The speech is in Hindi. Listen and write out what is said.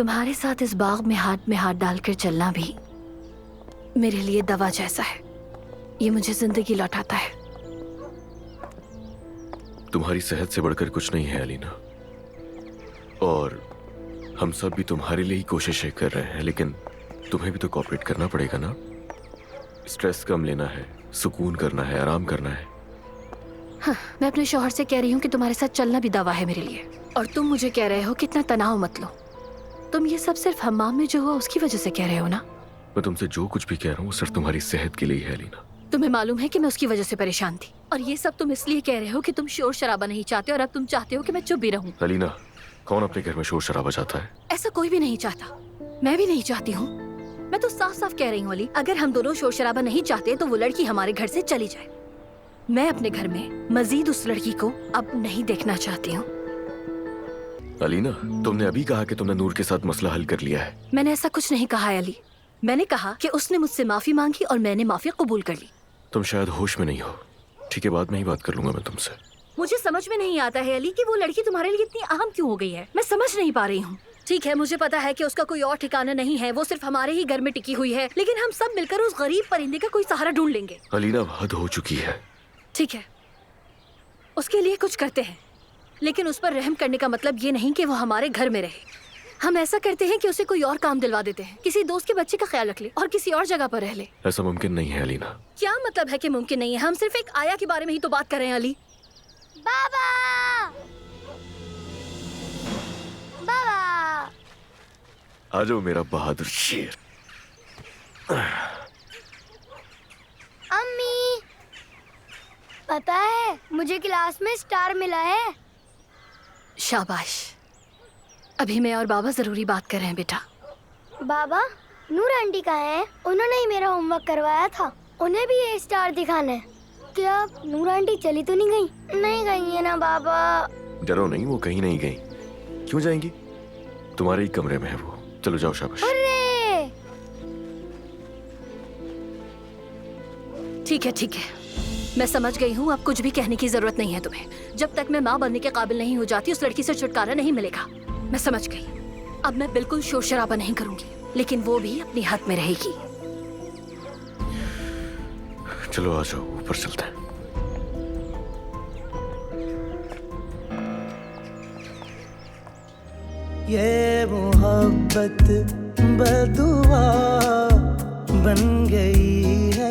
तुम्हारे साथ इस बाग में हाथ डालकर चलना भी मेरे लिए दवा जैसा है। ये मुझे जिंदगी लौटाता है। तुम्हारी सेहत से बढ़कर कुछ नहीं है अलीना, और हम सब भी तुम्हारे लिए ही कोशिशें कर रहे हैं, लेकिन तुम्हें भी तो कोऑपरेट करना पड़ेगा ना। स्ट्रेस कम लेना है, सुकून करना है, आराम करना है। हाँ, मैं अपने शौहर से कह रही हूँ कि तुम्हारे साथ चलना भी दवा है मेरे लिए, और तुम मुझे कह रहे हो कि इतना तनाव मत लो। तुम ये सब सिर्फ हमाम में जो हुआ उसकी वजह से कह रहे हो ना? मैं तुमसे जो कुछ भी कह रहा हूँ सिर्फ तुम्हारी सेहत के लिए ही है अलीना। तुम्हें मालूम है कि मैं उसकी वजह से परेशान थी, और ये सब तुम इसलिए कह रहे हो कि तुम शोर शराबा नहीं चाहते, और अब तुम चाहते हो कि मैं चुप भी रहूं। अलीना, कौन अपने घर में शोर शराबा चाहता है? ऐसा कोई भी नहीं चाहता, मैं भी नहीं चाहती हूँ। मैं तो साफ साफ कह रही हूँ अली, अगर हम दोनों शोर शराबा नहीं चाहते तो वो लड़की हमारे घर से चली जाए। मैं अपने घर में मजीद उस लड़की को अब नहीं देखना चाहती हूँ। अलीना, तुमने अभी कहा कि तुमने नूर के साथ मसला हल कर लिया है। मैंने ऐसा कुछ नहीं कहा है अली। मैंने कहा कि उसने मुझसे माफी मांगी और मैंने माफी कबूल कर ली। तुम शायद होश में नहीं हो। ठीक है, बाद में ही बात कर लूंगा मैं तुमसे। मुझे समझ में नहीं आता है अली कि वो लड़की तुम्हारे लिए इतनी अहम क्यों हो गई है। मैं समझ नहीं पा रही हूँ। ठीक है, मुझे पता है कि उसका कोई और ठिकाना नहीं है, वो सिर्फ हमारे ही घर में टिकी हुई है, लेकिन हम सब मिलकर उस गरीब परिंदे का कोई सहारा ढूंढ लेंगे। अलीना, हद हो चुकी है। ठीक है, उसके लिए कुछ करते हैं, लेकिन उस पर रहम करने का मतलब ये नहीं कि वो हमारे घर में रहे। हम ऐसा करते हैं कि उसे कोई और काम दिलवा देते हैं, किसी दोस्त के बच्चे का ख्याल रख ले और किसी और जगह पर रह ले। ऐसा मुमकिन नहीं है अलीना। क्या मतलब है कि मुमकिन नहीं है? हम सिर्फ एक आया के बारे में ही तो बात कर रहे हैं अली। बाबा, बाबा, आ जाओ मेरा बहादुर शेर। अम्मी, पता है मुझे क्लास में स्टार मिला है। शाबाश। अभी मैं और बाबा जरूरी बात कर रहे हैं बेटा। बाबा, नूर आंटी कहाँ है? उन्होंने ही मेरा होमवर्क करवाया था, उन्हें भी ये स्टार दिखाना है। क्या नूर आंटी चली तो नहीं गई? नहीं गई है ना बाबा? डरो नहीं, वो कहीं नहीं गई। क्यों जाएंगी? तुम्हारे ही कमरे में है वो। चलो जाओ, शाबाश। अरे! ठीक है ठीक है, मैं समझ गई हूँ। अब कुछ भी कहने की जरूरत नहीं है तुम्हें। जब तक मैं माँ बनने के काबिल नहीं हो जाती उस लड़की से छुटकारा नहीं मिलेगा। मैं समझ गई। अब मैं बिल्कुल शोर शराबा नहीं करूंगी, लेकिन वो भी अपनी हद में रहेगी। चलो आ जाओ, ऊपर चलते हैं। ये मोहब्बत बदुआ बन गई है